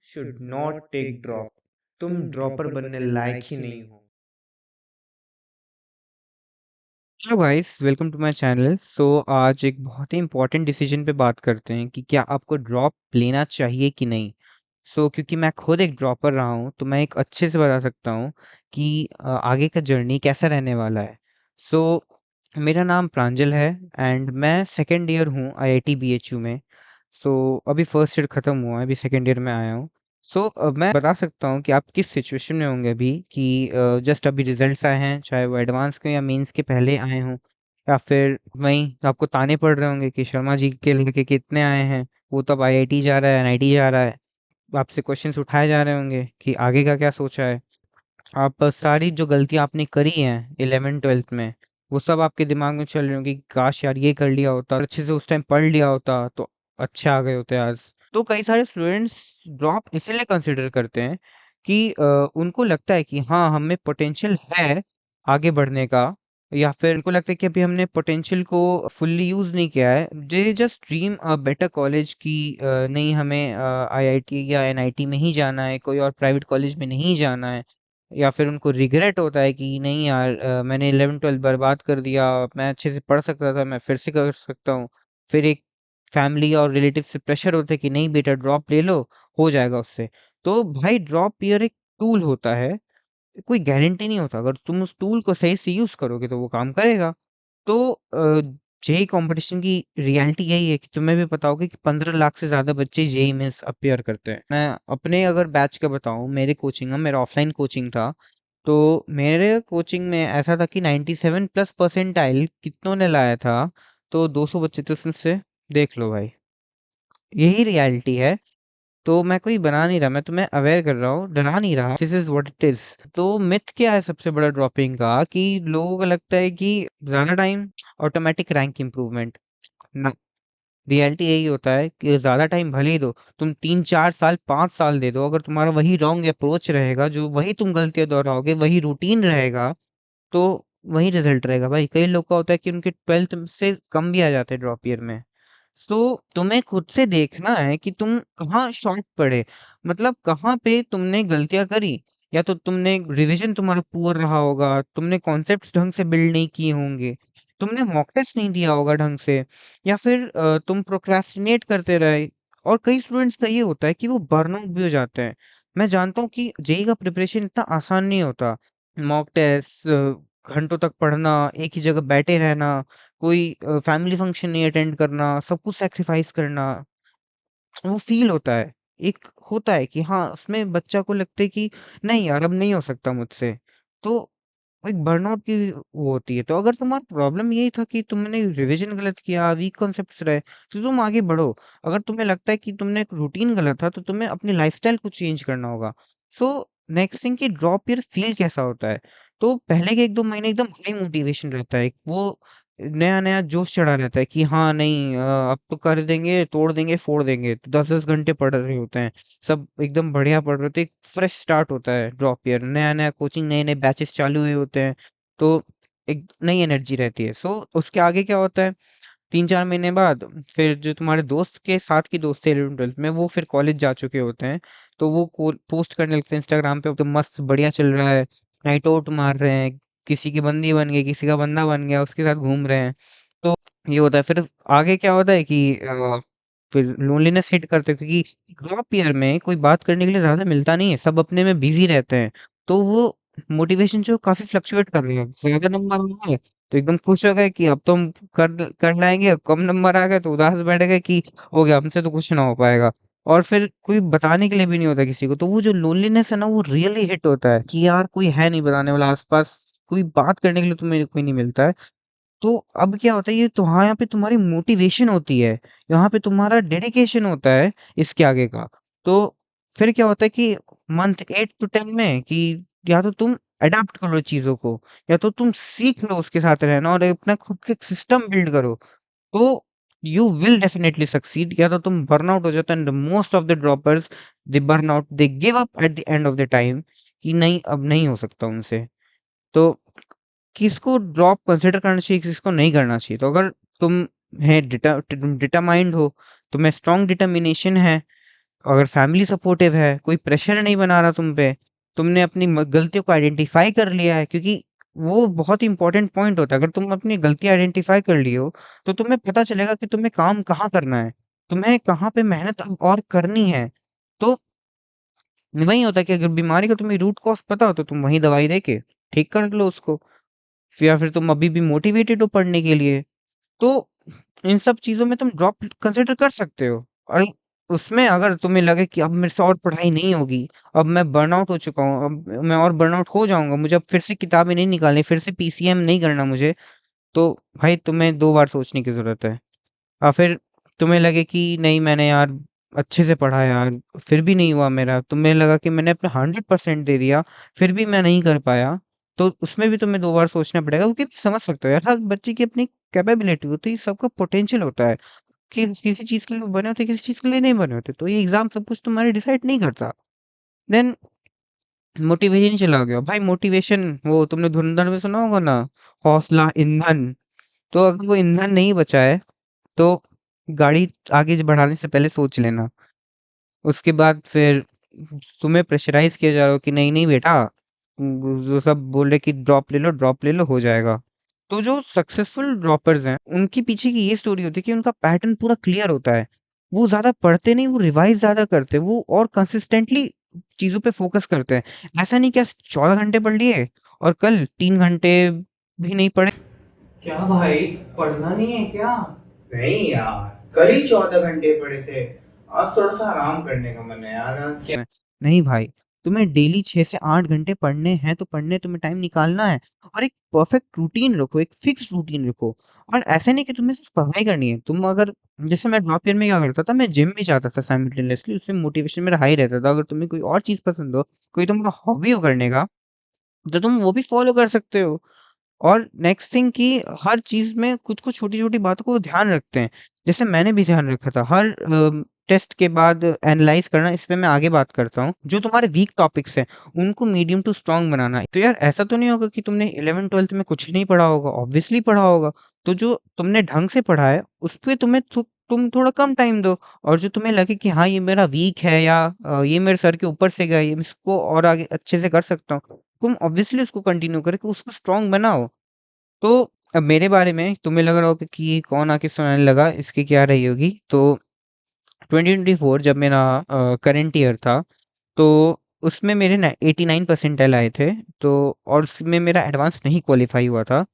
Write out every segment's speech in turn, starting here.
Should not take drop. तुम dropper बनने लायक ही नहीं हो। Hello guys, welcome to my channel. आज एक बहुत ही इंपॉर्टेंट डिसीजन पे बात करते हैं कि क्या आपको ड्रॉप लेना चाहिए कि नहीं। क्योंकि मैं खुद एक ड्रॉपर रहा हूँ तो मैं एक अच्छे से बता सकता हूँ कि आगे का जर्नी कैसा रहने वाला है। सो मेरा नाम प्रांजल है एंड मैं सेकेंड ईयर हूँ आईआईटी बीएचयू में। अभी फर्स्ट ईयर ख़त्म हुआ है, अभी सेकेंड ईयर में आया हूँ। मैं बता सकता हूँ कि आप किस सिचुएशन में होंगे अभी कि जस्ट अभी रिजल्ट्स आए हैं, चाहे वो एडवांस के या मेंस के पहले आए हों, या फिर वहीं आपको ताने पड़ रहे होंगे कि शर्मा जी के लड़के कितने आए हैं, वो तब आईआईटी जा रहा है, एनआईटी जा रहा है। आपसे क्वेश्चंस उठाए जा रहे होंगे कि आगे का क्या सोचा है। आप सारी जो गलतियाँ आपने करी हैं 11th-12th में, वो सब आपके दिमाग में चल रही होंगी कि काश यार ये कर लिया होता, अच्छे से उस टाइम पढ़ लिया होता तो अच्छे आ गए होते आज। तो कई सारे स्टूडेंट्स ड्रॉप इसीलिए कंसिडर करते हैं कि उनको लगता है कि हाँ, हमें पोटेंशियल है आगे बढ़ने का, या फिर उनको लगता है कि अभी हमने पोटेंशियल को फुल्ली यूज़ नहीं किया है। They just dream a better college की नहीं हमें आईआईटी या एनआईटी में ही जाना है, कोई और प्राइवेट कॉलेज में नहीं जाना है। या फिर उनको रिग्रेट होता है कि नहीं यार, मैंने 11th-12th बर्बाद कर दिया, मैं अच्छे से पढ़ सकता था, मैं फिर से कर सकता हूँ। फिर एक फैमिली और रिलेटिव से प्रेशर होता है कि नहीं बेटा ड्रॉप ले लो, हो जाएगा उससे। तो भाई ड्रॉप ईयर एक टूल होता है, कोई गारंटी नहीं होता। अगर तुम उस टूल को सही से यूज़ करोगे तो वो काम करेगा। तो जेईई कंपटीशन की रियलिटी यही है कि तुम्हें भी पता होगा कि 15 लाख से ज़्यादा बच्चे जेईई मेंस अपीयर करते हैं। मैं अपने अगर बैच का बताऊँ, मेरे कोचिंग में मेरा ऑफलाइन कोचिंग था, तो मेरे कोचिंग में ऐसा था कि 97 प्लस परसेंटाइल कितनों ने लाया था, तो 200 बच्चे थे उसमें से। देख लो भाई, यही रियलिटी है। तो मैं कोई बना नहीं रहा, मैं तुम्हें अवेयर कर रहा हूँ, डरा नहीं रहा। This is what it is. तो मिथ क्या है सबसे बड़ा ड्रॉपिंग का, कि लोगों को लगता है कि ज्यादा टाइम ऑटोमेटिक रैंक इम्प्रूवमेंट ना। रियलिटी यही होता है कि ज्यादा टाइम भले ही दो, तुम 3-4 साल 5 साल दे दो, अगर तुम्हारा वही रॉन्ग अप्रोच रहेगा, जो वही तुम गलतियां दोहराओगे, वही रूटीन रहेगा, तो वही रिजल्ट रहेगा भाई। कई लोग का होता है कि उनके 12th से कम भी आ जाते हैं ड्रॉप ईयर में। सो तुम्हें खुद से देखना है कि तुम कहाँ शॉर्ट पड़े, मतलब कहाँ पे तुमने गलतियां करी। या तो तुमने रिवीजन तुम्हारा पुअर रहा होगा, तुमने कॉन्सेप्ट्स ढंग से बिल्ड नहीं किए होंगे, तुमने मॉक टेस्ट नहीं दिया होगा ढंग से, या फिर तुम प्रोक्रेस्टिनेट करते रहे। और कई स्टूडेंट्स का ये होता है कि वो बर्नआउट भी हो जाते हैं। मैं जानता हूँ कि जेई का प्रिपरेशन इतना आसान नहीं होता। मॉक टेस्ट, घंटों तक पढ़ना, एक ही जगह बैठे रहना, कोई फैमिली फंक्शन नहीं अटेंड करना, सब कुछ सैक्रिफाइस करना, वो फ़ील होता है। एक होता है कि हाँ, उसमें बच्चा को लगता है कि नहीं यार अब नहीं हो सकता मुझसे। तो एक बर्नआउट की वो होती है। तो अगर तुम्हारा प्रॉब्लम यही था कि तुमने रिवीजन गलत किया, वीक कॉन्सेप्ट्स रहे, तो तुम आगे बढ़ो। अगर तुम्हें लगता है कि तुमने एक रूटीन गलत था, तो तुम्हें अपनी लाइफ़स्टाइल को चेंज करना होगा। नेक्स्ट थिंग कि ड्रॉप ईयर फ़ील कैसा होता है? तो पहले के 1-2 महीने एकदम हाई मोटिवेशन रहता है। वो नया-नया जोश चढ़ा रहता है कि हाँ, नहीं अब तो कर देंगे, तोड़ देंगे, फोड़ देंगे। 10-10 घंटे पढ़ रहे होते हैं। सब एकदम बढ़िया पढ़ रहे होते हैं। एक फ्रेश स्टार्ट होता है ड्रॉप ईयर। नया-नया कोचिंग, नए-नए बैचेस चालू हुए होते हैं। तो एक नई एनर्जी रहती है। उसके आगे क्या होता है, 3-4 महीने बाद फिर जो तुम्हारे दोस्त के साथ के दोस्त थे 11th-12th में, वो फिर कॉलेज जा चुके होते हैं। तो वो पोस्ट करने लगते हैं इंस्टाग्राम पे कि मस्त बढ़िया चल रहा है, नाइट आउट मार रहे हैं, किसी की बंदी बन गई, किसी का बंदा बन गया, उसके साथ घूम रहे हैं। तो ये होता है। फिर आगे क्या होता है कि फिर लोनलीनेस हिट करते हैं, क्योंकि ड्रॉप ईयर में कोई बात करने के लिए ज़्यादा मिलता नहीं है, सब अपने में बिज़ी रहते हैं। तो वो मोटिवेशन जो काफ़ी फ्लक्चुएट कर रही है। ज़्यादा नंबर आ गए, तो एकदम खुश हो गए कि अब तो हम कर लाएँगे, कम नंबर आ गए तो उदास बैठ गए कि हो गया, हमसे तो कुछ ना हो पाएगा। और फिर कोई बताने के लिए भी नहीं होता किसी को, तो वो जो लोनलीनेस है ना, वो रियली हिट होता है कि यार कोई है नहीं बताने वाला आस-पास, कोई बात करने के लिए तुम्हें कोई नहीं मिलता है। तो अब क्या होता है, ये तो हाँ, यहाँ पे तुम्हारी मोटिवेशन होती है, यहाँ पे तुम्हारा डेडिकेशन होता है इसके आगे का। तो फिर क्या होता है कि मंथ 8 टू 10 में कि या तो तुम अडॉप्ट करो चीज़ों को, या तो तुम सीख लो उसके साथ रहना और अपना खुद का एक सिस्टम बिल्ड करो। तो यू विल डेफिनिटली सक्सीड। या तो तुम बर्नआउट हो जाते हैं। Most of the droppers, they burnout, they give up at the end of the time कि नहीं अब नहीं हो सकता उनसे। तो किसको ड्रॉप कंसिडर करना चाहिए, किसको नहीं करना चाहिए। तो अगर तुम है डिटरमाइंड हो, तुम्हें स्ट्रॉन्ग डिटर्मिनेशन है, अगर फैमिली सपोर्टिव है, कोई प्रेशर नहीं बना रहा तुम पे, तुमने अपनी गलतियों को आइडेंटिफाई कर लिया है, क्योंकि वो बहुत इंपॉर्टेंट पॉइंट होता है। अगर तुम अपनी गलती आइडेंटिफाई कर लिए हो तो तुम्हें पता चलेगा कि तुम्हें काम कहाँ करना है, तुम्हें कहाँ पे मेहनत अब और करनी है। तो वही होता है कि अगर बीमारी का तुम्हें रूट कॉज पता हो तो तुम वही दवाई दे के ठीक कर लो उसको। या फिर तुम अभी भी मोटिवेटेड हो पढ़ने के लिए, तो इन सब चीज़ों में तुम ड्रॉप कंसिडर कर सकते हो। और उसमें अगर तुम्हें लगे कि अब मेरे से और पढ़ाई नहीं होगी, अब मैं बर्नआउट हो चुका हूँ, अब मैं और बर्नआउट हो जाऊँगा, मुझे अब फिर से किताबें नहीं निकालनी, फिर से पीसीएम नहीं करना मुझे, तो भाई तुम्हें 2 बार सोचने की ज़रूरत है। और फिर तुम्हें लगे कि नहीं मैंने यार अच्छे से पढ़ा यार, फिर भी नहीं हुआ मेरा, तुम्हें लगा कि मैंने अपना 100% दे दिया, फिर भी मैं नहीं कर पाया, तो उसमें भी तुम्हें 2 बार सोचना पड़ेगा, क्योंकि समझ सकते हो यार हर बच्चे की अपनी कैपेबिलिटी होती है, सबका पोटेंशियल होता है कि किसी चीज़ के लिए वो बने होते हैं, किसी चीज़ के लिए नहीं बने होते। तो ये एग्ज़ाम सब कुछ तुम्हारे डिसाइड नहीं करता। देन मोटिवेशन चला गया। भाई मोटिवेशन वो तुमने धुरंधर में सुना होगा ना, हौसला, ईंधन। तो अगर वो ईंधन नहीं बचा है तो गाड़ी आगे बढ़ाने से पहले सोच लेना। उसके बाद फिर तुम्हें प्रेशराइज़ किया जा रहा हो कि नहीं, नहीं बेटा, जो सब बोल रहे कि ड्रॉप ले लो, हो जाएगा। तो जो सक्सेसफुल ड्रॉपर्स हैं, उनके पीछे की ये स्टोरी होती है कि उनका पैटर्न पूरा क्लियर होता है। वो ज़्यादा पढ़ते नहीं, वो रिवाइज़ ज़्यादा करते हैं, वो और कंसिस्टेंटली चीज़ों पे फ़ोकस करते हैं। ऐसा नहीं कि आज 14 घंटे पढ़ लिए और कल 3 घंटे भी नहीं पढ़े। क्या भाई, पढ़ना नहीं है क्या? नहीं यार, कल ही 14 घंटे पढ़े थे। आज थोड़ा सा आराम करने का मन है यार। आज क्या? में। नहीं भाई, तुम्हें डेली 6 से 8 घंटे पढ़ने हैं तो पढ़ने तुम्हें टाइम निकालना है। और एक परफेक्ट रूटीन रखो, एक फिक्स रूटीन रखो। और ऐसा नहीं कि तुम्हें सिर्फ पढ़ाई करनी है। तुम अगर जैसे मैं ड्रॉप ईयर में क्या करता था, मैं जिम भी जाता था साइमल्टेनियसली, उससे मोटिवेशन मेरा हाई रहता था। अगर तुम्हें कोई और चीज़ पसंद हो, कोई तुम्हारा हॉबी हो करने का, तो तुम वो भी फॉलो कर सकते हो। और नेक्स्ट थिंग कि हर चीज़ में कुछ-कुछ छोटी-छोटी बातों को ध्यान रखते हैं। जैसे मैंने भी ध्यान रखा था हर टेस्ट के बाद एनालाइज़ करना, इस पे मैं आगे बात करता हूँ। जो तुम्हारे वीक टॉपिक्स हैं, उनको मीडियम टू स्ट्रॉन्ग बनाना। तो यार ऐसा तो नहीं होगा कि तुमने 11th-12th में कुछ नहीं पढ़ा होगा, ऑब्वियसली पढ़ा होगा। तो जो तुमने ढंग से पढ़ा है, उस पे तुम थोड़ा कम टाइम दो। और जो तुम्हें लगे कि हाँ, ये मेरा वीक है या ये मेरे सर के ऊपर से गया, ये मैं इसको और आगे अच्छे से कर सकता हूँ, तुम ऑब्वियसली उसको कंटिन्यू करके उसको स्ट्रॉन्ग बनाओ। तो अब मेरे बारे में तुम्हें लग रहा होगा कि ये कौन आके सुनाने लगा, इसकी क्या रही होगी। तो 2024 जब मेरा करंट ईयर था, तो उसमें मेरे ना 89 परसेंटाइल आए थे। तो और उसमें मेरा एडवांस नहीं क्वालिफाई हुआ था।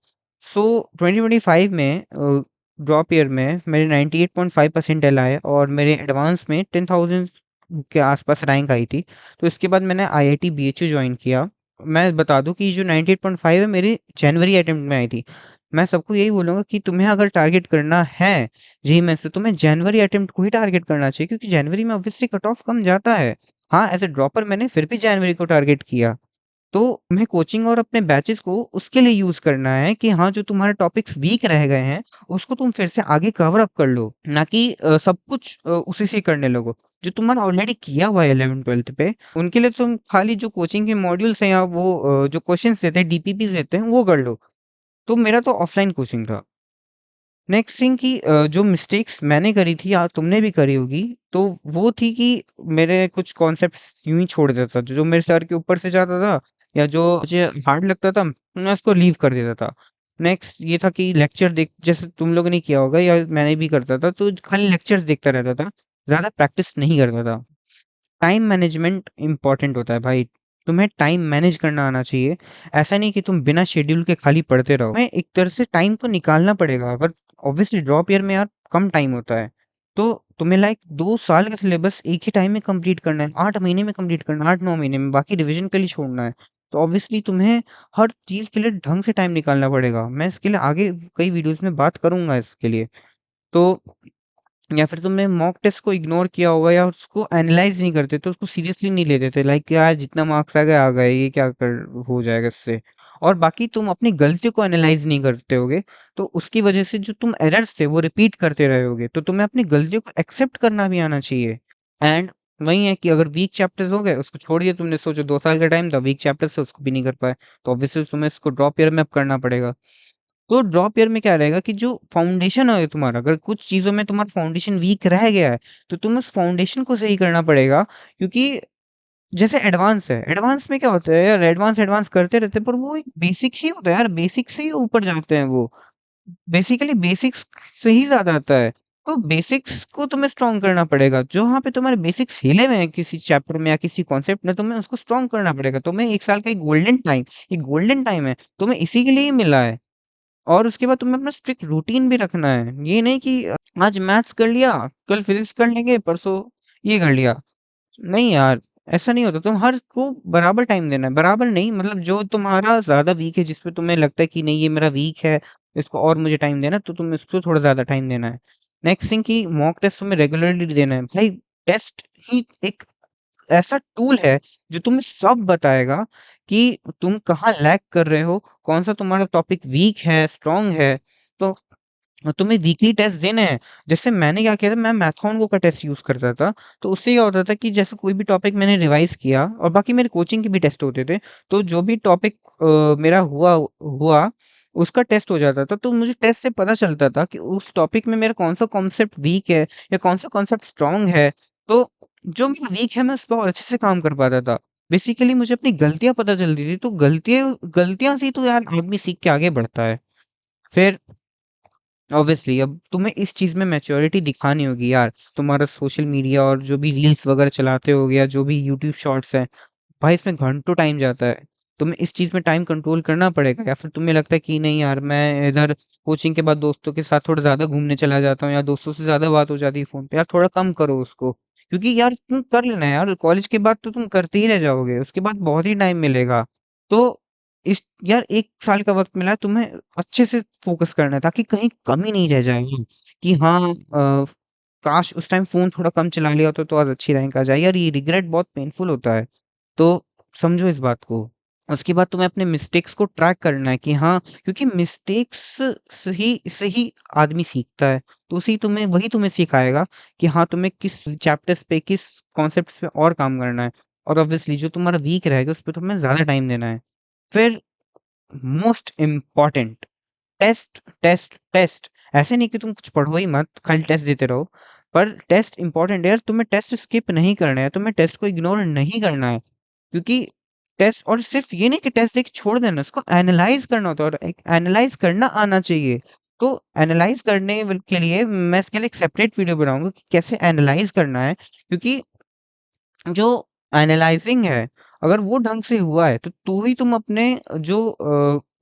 सो 2025 में ड्रॉप ईयर में मेरे 98.5 परसेंटाइल आए और मेरे एडवांस में 10,000 के आसपास रैंक आई थी। तो इसके बाद मैंने आईआईटी बीएचयू ज्वाइन किया। मैं बता दूं कि जो 98.5 है मेरी जनवरी अटेम्प्ट में आई थी। मैं सबको यही बोलूंगा कि तुम्हें अगर टारगेट करना है जी में से, तुम्हें जनवरी अटेम्प्ट को ही टारगेट करना चाहिए, क्योंकि जनवरी में ऑब्वियसली कट ऑफ कम जाता है। हाँ, एज़ अ ड्रॉपर मैंने फिर भी जनवरी को टारगेट किया। तो तुम्हें कोचिंग और अपने बैचेज़ को उसके लिए यूज़ करना है कि हाँ, जो तुम्हारे टॉपिक्स वीक रह गए हैं, उसको तुम फिर से आगे कवर अप कर लो। ना कि सब कुछ उसी से करने लगो। जो तुम्हारा ऑलरेडी किया हुआ है 11th-12th पे, उनके लिए तुम खाली जो कोचिंग के मॉड्यूल्स हैं या वो जो क्वेश्चन्स देते हैं, डीपीपीज़ देते हैं, वो कर लो। तो मेरा तो ऑफ़लाइन कोचिंग था। नेक्स्ट थिंग कि जो मिस्टेक्स मैंने करी थी या तुमने भी करी होगी, तो वो थी कि मेरे कुछ कॉन्सेप्ट्स यूँ ही छोड़ देता था। जो मेरे सर के ऊपर से जाता था या जो मुझे हार्ड लगता था, मैं उसको लीव कर देता था। नेक्स्ट ये था कि लेक्चर देख, जैसे तुम लोगों ने किया होगा या मैंने भी करता था, तो खाली लेक्चर्स देखता रहता था, ज़्यादा प्रैक्टिस नहीं करता था। टाइम मैनेजमेंट इम्पोर्टेंट होता है भाई। तुम्हें टाइम मैनेज करना आना चाहिए। ऐसा नहीं कि तुम बिना शेड्यूल के खाली पढ़ते रहो। तुम्हें एक तरह से टाइम को निकालना पड़ेगा। अगर ऑब्वियसली ड्रॉप ईयर में यार कम टाइम होता है, तो तुम्हें लाइक 2 साल का सिलेबस एक ही टाइम में कंप्लीट करना है, 8 महीने में कंप्लीट करना है, 8-9 महीने में, बाकी रिवीजन के लिए छोड़ना है। तो ऑब्वियसली तुम्हें हर चीज़ के लिए ढंग से टाइम निकालना पड़ेगा। मैं इसके लिए आगे कई वीडियोज़ में बात करूँगा इसके लिए। तो या फिर तुमने मॉक टेस्ट को इग्नोर किया होगा या उसको एनालाइज़ नहीं करते थे, उसको सीरियसली नहीं लेते थे, लाइक यार जितना मार्क्स आ गए, ये क्या कर हो जाएगा इससे। और बाकी तुम अपनी गलतियों को एनालाइज़ नहीं करते होगे, तो उसकी वजह से जो तुम एरर्स थे वो रिपीट करते रहे होगे। तो तुम्हें अपनी गलतियों को एक्सेप्ट करना भी आना चाहिए। एंड वही है कि अगर वीक चैप्टर्स हो गए, उसको छोड़ दिया तुमने, सोचो 2 साल का टाइम था, वीक चैप्टर्स से उसको भी नहीं कर पाए, तो ऑब्वियसली तुम्हें इसको ड्रॉप ईयर में अब करना पड़ेगा। तो ड्रॉप ईयर में क्या रहेगा कि जो फाउंडेशन है तुम्हारा, अगर कुछ चीज़ों में तुम्हारा फाउंडेशन वीक रह गया है, तो तुम्हें उस फाउंडेशन को सही करना पड़ेगा। क्योंकि जैसे एडवांस है, एडवांस में क्या होता है यार, एडवांस एडवांस करते रहते हैं, पर वो एक बेसिक ही होता है यार, बेसिक से ही ऊपर जाते हैं वो। बेसिकली बेसिक्स से ही ज़्यादा आता है। तो बेसिक्स को तुम्हें स्ट्रॉन्ग करना पड़ेगा। जहाँ पे तुम्हारे बेसिक्स हिले हुए हैं किसी चैप्टर में या किसी कॉन्सेप्ट में, तुम्हें उसको स्ट्रॉन्ग करना पड़ेगा। तुम्हें 1 साल का एक गोल्डन टाइम है, तुम्हें इसी के लिए ही मिला है। और उसके बाद तुम्हें अपना स्ट्रिक्ट रूटीन भी रखना है। ये नहीं कि आज मैथ्स कर लिया, कल फिज़िक्स कर लेंगे, परसों ये कर लिया। नहीं यार, ऐसा नहीं होता। तुम हर को बराबर टाइम देना है। बराबर नहीं, मतलब जो तुम्हारा ज़्यादा वीक है, जिस पे तुम्हें लगता है कि नहीं ये मेरा वीक है, इसको और मुझे टाइम देना है, तो तुम्हें उसको थोड़ा ज़्यादा टाइम देना है। नेक्स्ट थिंग कि मॉक टेस्ट तुम्हें रेगुलरली देना है। भाई टेस्ट ही एक ऐसा टूल है जो तुम्हें सब बताएगा कि तुम कहाँ लैग कर रहे हो, कौन-सा तुम्हारा टॉपिक वीक है, स्ट्रॉन्ग है। तो तुम्हें वीकली टेस्ट देने हैं। जैसे मैंने क्या किया था, मैं मैथोंगो का टेस्ट यूज़ करता था। तो उससे क्या होता था कि जैसे कोई भी टॉपिक मैंने रिवाइज़ किया, और बाकी मेरे कोचिंग के भी टेस्ट होते थे। तो जो भी टॉपिक मेरा हुआ हुआ, उसका टेस्ट हो जाता था। तो मुझे टेस्ट से पता चलता था कि उस टॉपिक में मेरा कौन-सा कॉन्सेप्ट वीक है या कौन-सा कॉन्सेप्ट स्ट्रॉन्ग है। तो जो मेरा वीक है, मैं उस पे और अच्छे से काम कर पाता था। बेसिकली मुझे अपनी गलतियाँ पता चलती थी। तो गलतियाँ गलतियाँ से ही तो यार आदमी सीख के आगे बढ़ता है। फिर ऑब्वियसली अब तुम्हें इस चीज़ में मैच्योरिटी दिखानी होगी यार। तुम्हारा सोशल मीडिया और जो भी रील्स वगैरह चलाते होगे या जो भी यूट्यूब शॉर्ट्स हैं, भाई इसमें घंटों टाइम जाता है। तुम्हें इस चीज़ में टाइम कंट्रोल करना पड़ेगा। या फिर तुम्हें लगता है कि नहीं यार, मैं इधर कोचिंग के बाद दोस्तों के साथ थोड़ा ज़्यादा घूमने चला जाता हूँ, या दोस्तों से ज़्यादा बात हो जाती है फ़ोन पे, यार थोड़ा कम करो उसको। क्योंकि यार तुम कर लेना यार, कॉलेज के बाद तो तुम करते ही रह जाओगे, उसके बाद बहुत ही टाइम मिलेगा। तो इस यार 1 साल का वक़्त मिला है, तुम्हें अच्छे से फ़ोकस करना है ताकि कहीं कमी नहीं रह जाए कि हाँ, काश उस टाइम फ़ोन थोड़ा कम चला लिया होता तो आज अच्छी रैंक आ जाए। यार ये रिग्रेट बहुत पेनफुल होता है। तो समझो इस बात को। उसके बाद तुम्हें अपने मिस्टेक्स को ट्रैक करना है कि हाँ, क्योंकि मिस्टेक्स से ही आदमी सीखता है। तो उसी तुम्हें वही तुम्हें सिखाएगा कि हाँ, तुम्हें किस चैप्टर्स पे, किस कॉन्सेप्ट्स पे और काम करना है। और ऑब्वियसली जो तुम्हारा वीक रहेगा, उस पे तुम्हें ज़्यादा टाइम देना है। फिर most important, test, test, test. ऐसे नहीं कि तुम कुछ पढ़ो ही मत, खाली टेस्ट देते रहो। पर टेस्ट इम्पोर्टेंट है यार, तुम्हें टेस्ट स्किप नहीं करना है, तुम्हें टेस्ट को इग्नोर नहीं करना है। क्योंकि टेस्ट, और सिर्फ ये नहीं कि टेस्ट देके छोड़ देना, उसको एनालाइज़ करना होता है, और एक एनालाइज़ करना आना चाहिए। तो एनालाइज़ करने के लिए मैं इसके लिए एक सेपरेट वीडियो बनाऊँगा कि कैसे एनालाइज़ करना है। क्योंकि जो एनालाइजिंग है, अगर वो ढंग से हुआ है, तो ही तुम अपने जो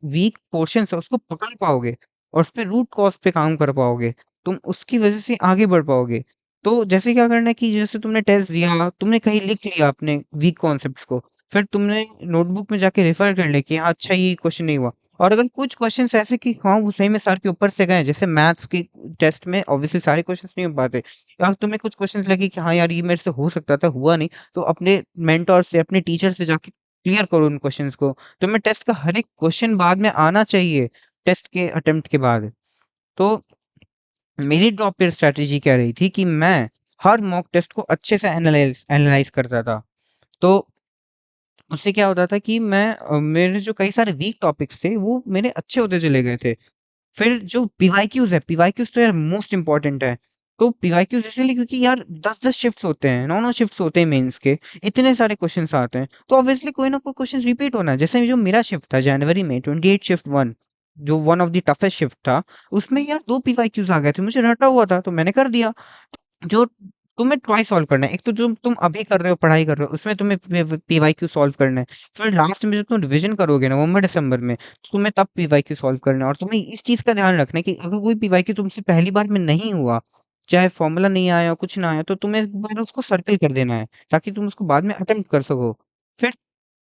वीक पोर्शंस है उसको पकड़ पाओगे और उसपे रूट कॉज़ पे काम कर पाओगे। तुम उसकी वज़ह से आगे बढ़ पाओगे। तो जैसे क्या करना है कि जैसे तुमने टेस्ट दिया, तुमने कहीं लिख लिया अपने वीक कॉन्सेप्ट्स को, फिर तुमने नोटबुक में जाके रेफ़र कर लिया कि हाँ, अच्छा ये क्वेश्चन नहीं हुआ। और अगर कुछ क्वेश्चन्स ऐसे कि हाँ, वो सही में सर के ऊपर से गए, जैसे मैथ्स के टेस्ट में ऑब्वियसली सारे क्वेश्चन्स नहीं हो पाते। यार तुम्हें कुछ क्वेश्चंस लगे कि हाँ यार, ये मेरे से हो सकता था, हुआ नहीं, तो अपने मेंटर से, अपने टीचर से जाके क्लियर करो उन क्वेश्चंस को। तुम्हें टेस्ट का हर एक क्वेश्चन बाद में आना चाहिए, टेस्ट के अटेम्प्ट के बाद। तो मेरी ड्रॉप ईयर स्ट्रैटेजी क्या रही थी कि मैं हर मॉक टेस्ट को अच्छे से एनालाइज़ एनालाइज़ करता था। तो उससे क्या होता था कि मेरे जो कई सारे वीक टॉपिक्स थे, वो मेरे अच्छे होते चले गए थे। फिर जो पीवाईक्यूज़ है, पीवाईक्यूज़ तो यार मोस्ट इम्पोर्टेंट है। तो पीवाईक्यूज़ इसीलिए क्योंकि यार 10-10 शिफ्ट्स होते हैं, 9-9 शिफ्ट्स होते हैं मेंस के, इतने सारे क्वेश्चन्स आते हैं, तो ऑब्वियसली कोई ना कोई क्वेश्चन रिपीट होना है। जैसे जो मेरा शिफ्ट था जनवरी में 28 शिफ्ट 1, जो one of the toughest shift था, उसमें यार 2 पीवाईक्यूज़ आ गए थे, मुझे रटा हुआ था, तो मैंने कर दिया। जो तुम्हें ट्वाइस सॉल्व करना है, एक तो जो तुम अभी कर रहे हो, पढ़ाई कर रहे हो, उसमें तुम्हें पीवाईक्यू सॉल्व करना है। फिर लास्ट में जब तुम रिवीजन करोगे नवंबर दिसंबर में, तो तुम्हें तब पीवाईक्यू सॉल्व करना है। और तुम्हें इस चीज का ध्यान रखना है कि अगर कोई पीवाईक्यू तुमसे पहली बार में नहीं हुआ, चाहे फॉर्मूला नहीं आया, कुछ ना आया, तो तुम्हें एक बार उसको सर्कल कर देना है ताकि तुम उसको बाद में अटेम्प्ट कर सको। फिर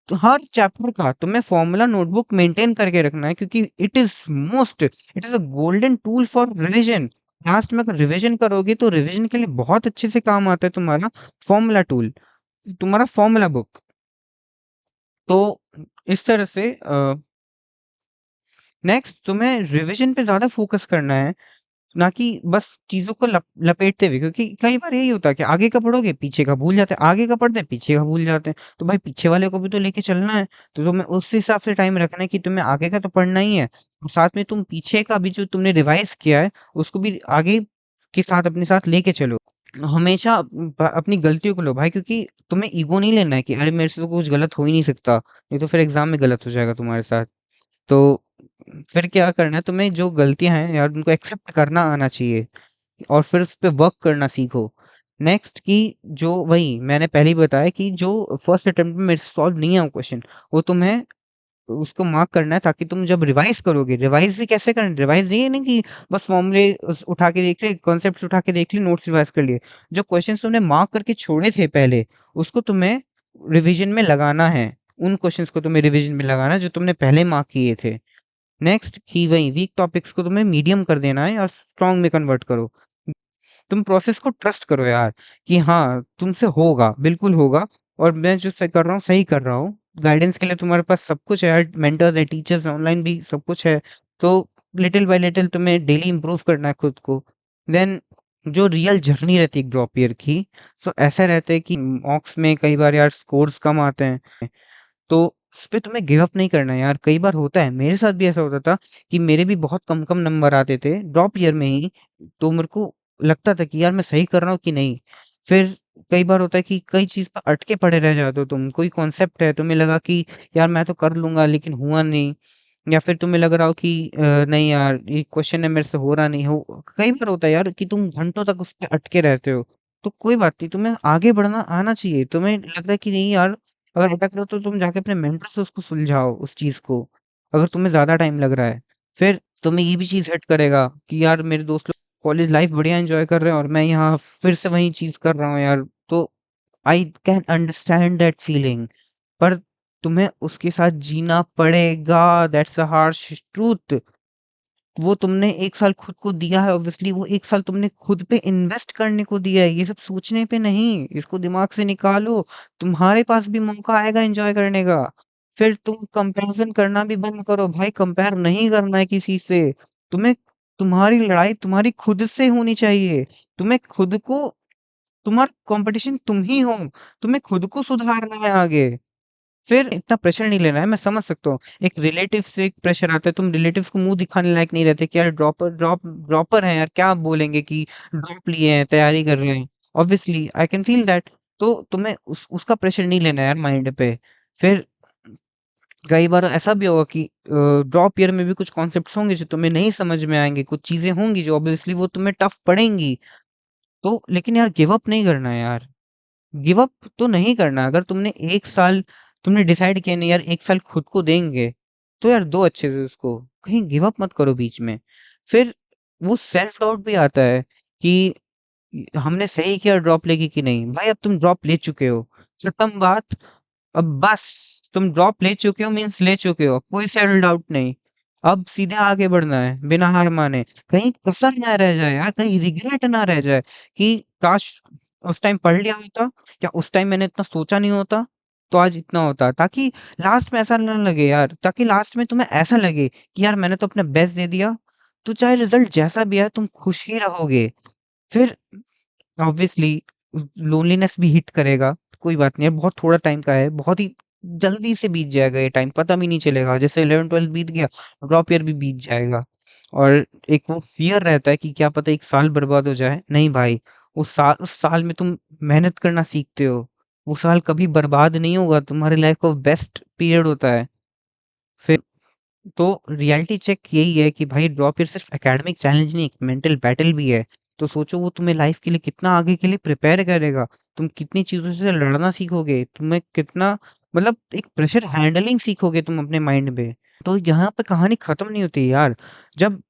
तो हर चैप्टर का तुम्हें फॉर्मूला नोटबुक मेंटेन करके रखना है, क्योंकि it is a golden tool for revision. Last में अगर रिवीजन करोगे तो रिवीजन के लिए बहुत अच्छे से काम आता है तुम्हारा फॉर्मूला टूल, तुम्हारा फॉर्मूला बुक। तो इस तरह से नेक्स्ट तुम्हें रिवीजन पे ज्यादा फोकस करना है, ना कि बस चीज़ों को लपेटते हुए, क्योंकि कई बार यही होता है कि आगे का पढ़ोगे, पीछे का भूल जाते हैं, आगे का पढ़ते हैं, पीछे का भूल जाते हैं। तो भाई पीछे वाले को भी तो लेके चलना है, तो तुम्हें उस हिसाब से टाइम रखना है कि तुम्हें आगे का तो पढ़ना ही है। और साथ में तुम पीछे का भी जो तुमने रिवाइज़ किया है, उसको भी आगे के साथ अपने साथ लेके चलो। हमेशा अपनी गलतियों को लो भाई, क्योंकि तुम्हें ईगो नहीं लेना है कि अरे मेरे से तो कुछ गलत हो ही नहीं सकता, नहीं तो फिर एग्ज़ाम में गलत हो जाएगा तुम्हारे साथ। तो फिर क्या करना है, तुम्हें जो गलतियाँ हैं यार उनको एक्सेप्ट करना आना चाहिए और फिर उस पे वर्क करना सीखो। नेक्स्ट कि जो वही मैंने पहले ही बताया कि जो फर्स्ट अटेम्प्ट में मेरे से सॉल्व नहीं है वो क्वेश्चन, वो तुम्हें उसको मार्क करना है, ताकि तुम जब रिवाइज करोगे, रिवाइज भी कैसे करना, रिवाइज ये नहीं कि बस फॉर्मूले उठा के देख लिए, कॉन्सेप्ट्स उठा के देख लिए, नोट्स रिवाइज कर लिए। जो क्वेश्चंस तुमने मार्क करके छोड़े थे पहले, उसको तुम्हें रिवीजन में लगाना है। उन क्वेश्चंस को तुम्हें रिवीजन में लगाना है जो तुमने पहले मार्क किए थे। नेक्स्ट कि वही वीक टॉपिक्स को तुम्हें मीडियम कर देना है और स्ट्रॉन्ग में कन्वर्ट करो। तुम प्रोसेस को ट्रस्ट करो यार कि हाँ तुमसे होगा, बिल्कुल होगा। और मैं जो सही कर रहा हूँ सही कर रहा हूँ। गाइडेंस के लिए तुम्हारे पास सब कुछ है यार, मेंटर्स है, टीचर्स ऑनलाइन भी सब कुछ है। तो लिटिल बाय लिटिल तुम्हें डेली इंप्रूव करना है खुद को। देन जो रियल जर्नी रहती है ड्रॉप ईयर की, सो ऐसा रहता है कि मॉक्स में कई बार यार स्कोर्स कम आते हैं, तो उस पे तुम्हें गिव अप नहीं करना है यार। कई बार होता है, मेरे साथ भी ऐसा होता था कि मेरे भी बहुत कम-कम नंबर आते थे ड्रॉप ईयर में ही, तो मेरे को लगता था कि यार मैं सही कर रहा हूँ कि नहीं? फिर कई बार होता है कि कई चीज़ पे अटके पड़े रह जाते हो तुम, कोई कॉन्सेप्ट है, तुम्हें लगा कि यार मैं तो कर लूँगा लेकिन हुआ नहीं, या फिर तुम्हें लग रहा हो कि नहीं यार ये क्वेश्चन है मेरे से हो रहा नहीं हो। कई बार होता है यार कि तुम घंटों तक उस पे अटके रहते हो, तो कोई बात नहीं, तुम्हें आगे बढ़ना आना चाहिए। तुम्हें लगता है कि नहीं यार, अगर अटक रहे हो तो तुम जाके अपने मेंटर से उसको सुलझाओ उस चीज़ को, अगर तुम्हें ज़्यादा टाइम लग रहा है। फिर तुम्हें ये भी चीज़ हिट करेगा कि यार मेरे दोस्त लोग कॉलेज लाइफ बढ़िया एन्जॉय कर रहे हैं और मैं यहाँ फिर से वही चीज़ कर रहा हूँ यार। तो I can understand that feeling, पर तुम्हें उसके साथ जीना पड़ेगा, दैट्स अ हार्श ट्रूथ। वो तुमने 1 साल खुद को दिया है, ऑब्वियसली वो 1 साल तुमने खुद पे इन्वेस्ट करने को दिया है, ये सब सोचने पे नहीं, इसको दिमाग से निकालो। तुम्हारे पास भी मौका आएगा एन्जॉय करने का। फिर तुम कंपैरिज़न करना भी बंद करो भाई, कंपेयर नहीं करना है किसी से। तुम्हें तुम्हारी लड़ाई तुम्हारी खुद से होनी चाहिए। तुम्हें खुद को, तुम्हारा कॉम्पिटिशन तुम ही हो, तुम्हें खुद को सुधारना है आगे। फिर इतना प्रेशर नहीं लेना है, मैं समझ सकता हूँ। एक रिलेटिव से एक प्रेशर आता है, तुम रिलेटिव्स को मुँह दिखाने लायक नहीं रहते कि यार ड्रॉपर हैं यार, क्या बोलेंगे कि ड्रॉप लिए हैं, तैयारी कर रहे हैं। Obviously I can feel that. तो तुम्हें उसका प्रेशर नहीं लेना है यार माइंड पे। फिर कई बार ऐसा भी होगा कि ड्रॉप ईयर में भी कुछ कॉन्सेप्ट्स होंगे जो तुम्हें नहीं समझ में आएँगे, कुछ चीज़ें होंगी जो ऑब्वियसली वो तुम्हें टफ पड़ेंगी। तो लेकिन यार गिव अप नहीं करना है यार। गिव अप तो नहीं करना। अगर तुमने 1 साल तुमने डिसाइड किया नहीं यार 1 साल खुद को देंगे, तो यार दो अच्छे से उसको। कहीं गिव अप मत करो बीच में। फिर वो सेल्फ डाउट भी आता है कि हमने सही किया ड्रॉप लेके कि नहीं। भाई अब तुम ड्रॉप ले चुके हो, खत्म बात। अब बस तुम ड्रॉप ले चुके हो मीन्स ले चुके हो, कोई सेल्फ डाउट नहीं। अब सीधे आगे बढ़ना है बिना हार माने। कहीं कसर ना रह जाए यार, कहीं रिग्रेट ना रह जाए कि काश उस टाइम पढ़ लिया होता, या उस टाइम मैंने इतना सोचा नहीं होता तो आज इतना होता। ताकि लास्ट में ऐसा ना लगे यार, ताकि लास्ट में तुम्हें ऐसा लगे कि यार मैंने तो अपना बेस्ट दे दिया, तो चाहे रिजल्ट जैसा भी आए तुम खुश ही रहोगे। फिर ऑब्वियसली लोनलीनेस भी हिट करेगा। कोई बात नहीं है, बहुत थोड़ा टाइम का है, बहुत ही जल्दी से बीत जाएगा ये टाइम, पता भी नहीं चलेगा। जैसे 11-12 बीत गया, ड्रॉप ईयर भी बीत जाएगा। और एक वो फ़ियर रहता है कि क्या पता 1 साल बर्बाद हो जाए। नहीं भाई, उस साल में तुम मेहनत करना सीखते हो। वो साल कभी बर्बाद नहीं होगा, तुम्हारी लाइफ़ का बेस्ट पीरियड होता है। फिर तो रियलिटी चेक यही है कि भाई ड्रॉप ईयर सिर्फ एकेडमिक चैलेंज नहीं, एक मेंटल बैटल भी है। तो सोचो वो तुम्हें लाइफ के लिए कितना आगे के लिए प्रिपेयर करेगा। तुम कितनी चीज़ों से लड़ना सीखोगे, तुम्हें कितना मतलब एक प्रेशर हैंडलिंग सीखोगे तुम अपने माइंड में। तो यहाँ पे कहानी खत्म नहीं होती यार। जब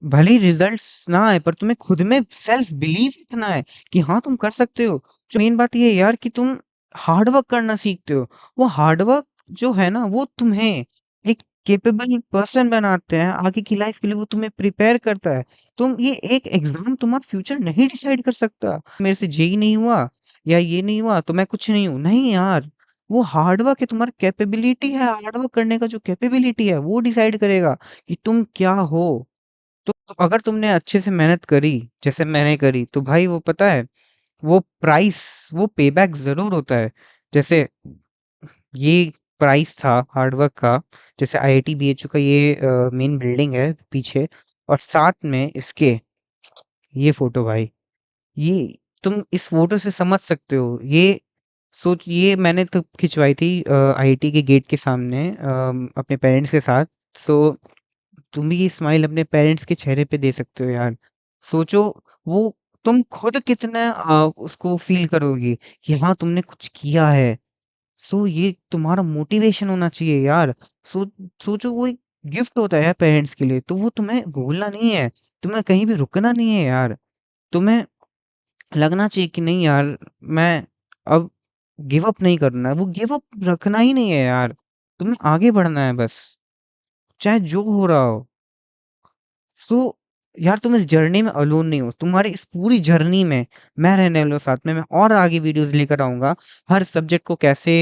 भले ही रिजल्ट्स ना आए पर तुम्हें खुद में सेल्फ बिलीव इतना है कि हाँ तुम कर सकते हो। जो मेन बात ये है यार कि तुम हार्ड वर्क करना सीखते हो। वो हार्ड वर्क जो है ना वो तुम्हें एक कैपेबल पर्सन बनाते हैं आगे की लाइफ के लिए, वो तुम्हें प्रिपेयर करता है। तुम ये एक एग्जाम तुम्हारा फ्यूचर नहीं डिसाइड कर सकता। मेरे से जेई नहीं हुआ या ये नहीं हुआ तो मैं कुछ नहीं हूँ, नहीं यार। वो हार्ड वर्क है, तुम्हारा कैपेबिलिटी है, हार्ड वर्क करने का जो कैपेबिलिटी है वो डिसाइड करेगा कि तुम क्या हो। तो अगर तुमने अच्छे से मेहनत करी, जैसे मैंने करी, तो भाई वो पता है, वो प्राइस, वो पेबैक ज़रूर होता है। जैसे ये प्राइस था हार्ड वर्क का, जैसे आईआईटी बीएचयू का ये मेन बिल्डिंग है पीछे, और साथ में इसके ये फ़ोटो भाई, ये तुम इस फ़ोटो से समझ सकते हो, ये मैंने तब खिंचवाई थी आईआईटी के गेट के सामने अपने पेरेंट्स के साथ। सो तुम भी ये स्माइल अपने पेरेंट्स के चेहरे पे दे सकते हो यार। सोचो वो तुम खुद कितना उसको फ़ील करोगे कि हाँ, तुमने कुछ किया है। सो ये तुम्हारा मोटिवेशन होना चाहिए यार। सो सोचो वो एक गिफ्ट होता है यार पेरेंट्स के लिए, तो वो तुम्हें भूलना नहीं है, तुम्हें कहीं भी रुकना नहीं है यार। तुम्हें लगना चाहिए कि नहीं यार, मैं अब गिव अप नहीं करना है, वो गिव अप रखना ही नहीं है यार। तुम्हें आगे बढ़ना है बस, चाहे जो हो रहा हो। सो यार तुम इस जर्नी में अलोन नहीं हो, तुम्हारी इस पूरी जर्नी में मैं रहने वाला हूँ साथ में। मैं और आगे वीडियोस लेकर आऊँगा, हर सब्जेक्ट को कैसे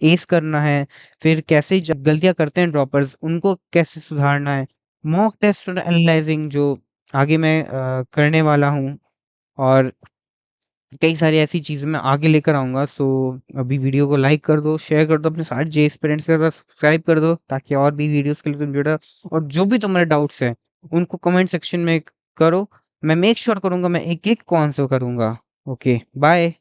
एस करना है, फिर कैसे जब गलतियाँ करते हैं ड्रॉपर्स उनको कैसे सुधारना है, मॉक टेस्ट और एनालाइजिंग जो आगे मैं करने वाला हूँ, और कई सारी ऐसी चीज़ें मैं आगे लेकर आऊँगा। सो अभी वीडियो को लाइक कर दो, शेयर कर दो, अपने सारे जे एस्पिरेंट्स के साथ सब्सक्राइब कर दो, ताकि और भी वीडियोज़ के लिए तुम जुड़े रहो, और जो भी तुम्हारे डाउट्स हैं, उनको कमेंट सेक्शन में करो। मैं मेक श्योर करूँगा मैं एक-एक को आंसर करूँगा। Okay, bye.